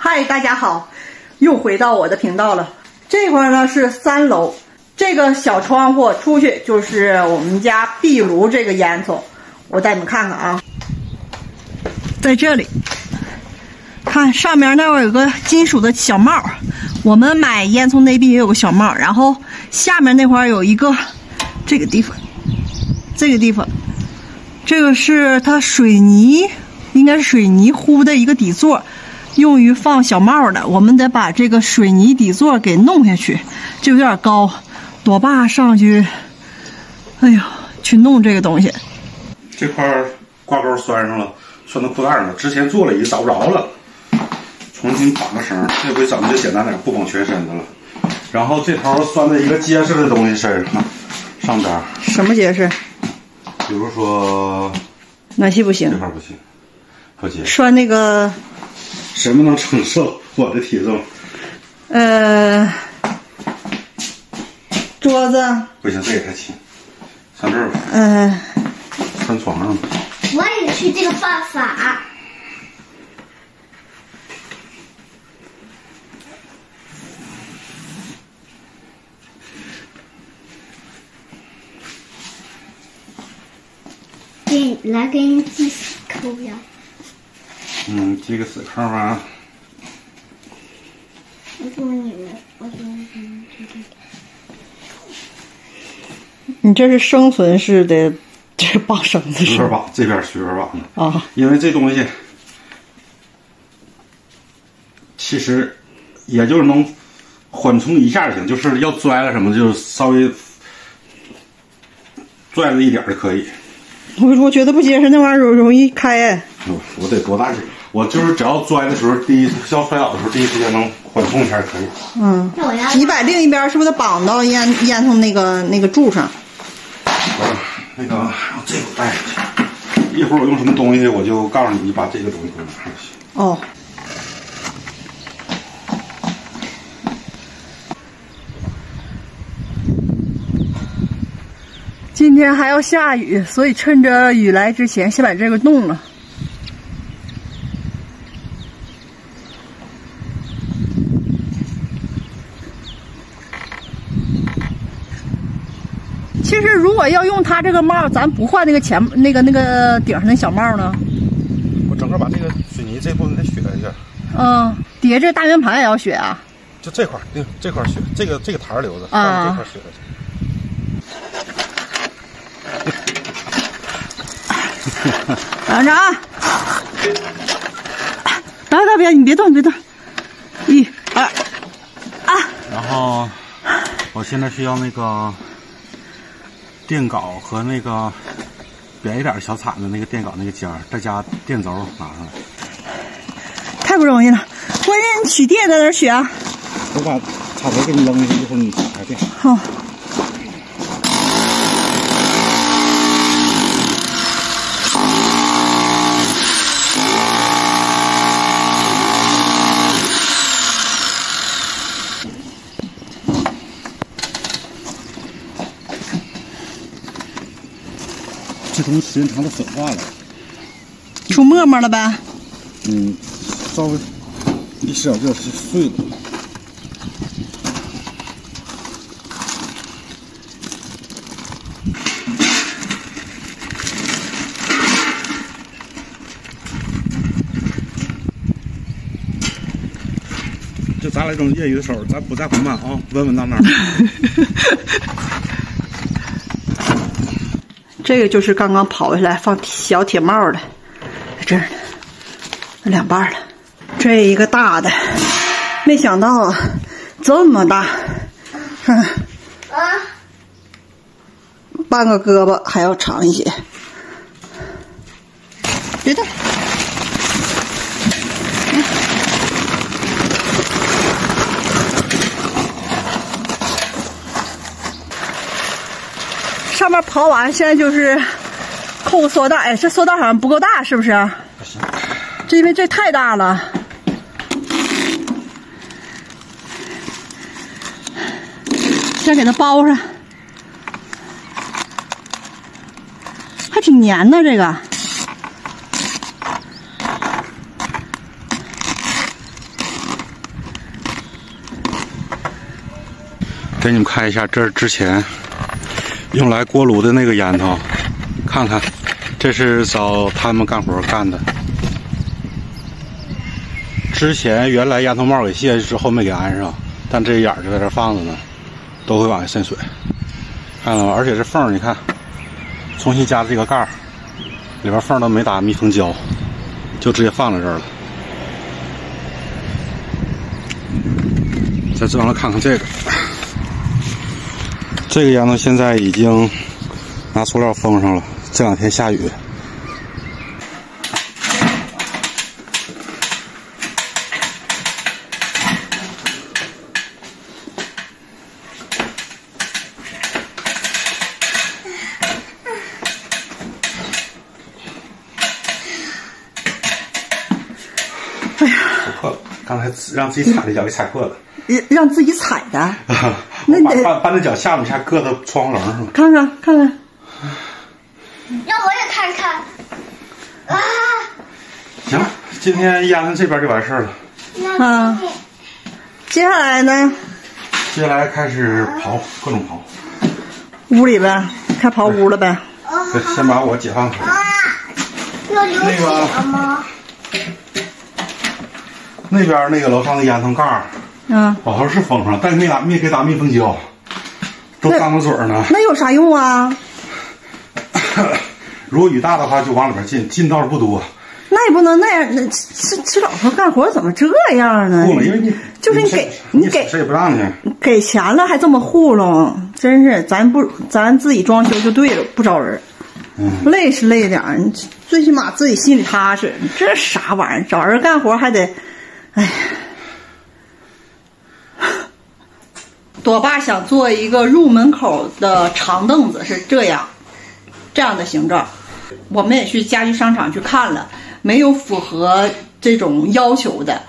嗨，大家好，又回到我的频道了。这块呢是3楼，这个小窗户出去就是我们家壁炉这个烟囱。我带你们看看啊，在这里，看上面那块有个金属的小帽，我们买烟囱内壁也有个小帽，然后下面那块有一个这个地方，这个是它水泥，应该是水泥糊的一个底座。用于放小帽的，我们得把这个水泥底座给弄下去，这有点高，多爸上去，哎呀，去弄这个东西。这块挂钩拴上了，拴到裤带上了。之前做了一个找不着了，重新绑个绳。这回整的就简单点，不绑全身的了。然后这头拴在一个结实的东西身上，上边。什么结实？比如说，暖气不行，这块不行，不结实。拴那个。什么能承受我的体重？桌子不行，这也太轻，上这儿吧。拴床上。我也去这个办法。给你系死扣呀。系个死扣啊！你这是生存式的，这是绑绳子是吧？这边随便绑的啊，因为这东西其实也就是能缓冲一下就行，就是要拽了什么就稍微拽了一点就可以。我觉得不结实，那玩意儿容易开哎。我得多大劲？我就是只要拽的时候，要摔倒的时候，第一时间能缓冲一下可以。你把另一边是不是得绑到烟囱那个柱上？那个让这个带上去，一会儿我用什么东西，我就告诉你，你把这个东西给我拿上去。哦。今天还要下雨，所以趁着雨来之前，先把这个弄了。其实，如果要用它这个帽，咱不换那个那个顶上那小帽呢？我整个把这个水泥这部分得削一下。底下这大圆盘也要削啊？就这块，这块削，这个台留着，这块削下去。等着啊！别，你别动，1、2啊！然后我现在需要那个电镐和那个扁一点小铲子那个电镐那个尖儿，再加电轴拿上来。太不容易了，关键你取电在哪儿取啊？我把铲子给你扔下去，一会儿你插电。好。这东西时间长了粉化了，出沫沫了呗？稍微一使小劲是碎了。就咱俩这种业余的手，咱不在乎慢啊，稳稳当当。这个就是刚刚跑下来放小铁帽的，在这儿呢，那2半了。这一个大的，没想到啊，这么大，半个胳膊还要长一些。别动。上面刨完，现在就是扣个塑带。哎，这塑带好像不够大，是不是？不行，这因为这太大了。先给它包上，还挺粘的这个。给你们看一下，这是之前用来锅炉的那个烟头，看看，这是找他们干活干的。之前原来烟头帽给卸下之后没给安上，但这眼儿就在这放着呢，都会往下渗水，看到吗？而且这缝儿你看，重新加的这个盖儿，里边缝都没打密封胶，就直接放在这儿了。再转来看看这个。这个烟头现在已经拿塑料封上了，这两天下雨。哎呀，破了！刚才让自己踩的脚给踩破了。让自己踩的，那得把那脚下面一下搁到窗户棱上。看看看看，让我也看看。啊！行，今天烟囱这边就完事儿了。啊，接下来呢？接下来开始刨，各种刨。屋里呗，开刨屋了呗。对，先把我解放出来。要流水了吗？那边那个楼上的烟囱盖儿。好像是封上，但没给打密封胶，都张着嘴呢。那有啥用啊？如果雨大的话，就往里边进倒是不多。那也不能那样，这老头干活怎么这样呢？不了，因为就是你给谁也不让你给钱了还这么糊弄，真是咱自己装修就对了，不招人。累是累点儿，你最起码自己心里踏实。这啥玩意儿？找人干活还得，哎呀。朵爸想做一个入门口的长凳子，是这样的形状。我们也去家具商场去看了，没有符合这种要求的。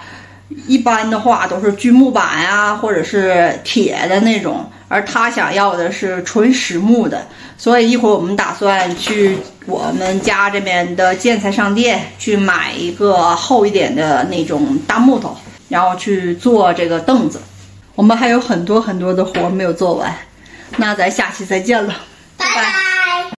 一般的话都是锯木板啊，或者是铁的那种，而他想要的是纯实木的。所以一会儿我们打算去我们家这边的建材商店去买一个厚一点的那种大木头，然后去做这个凳子。我们还有很多的活没有做完，那咱下期再见了，拜拜。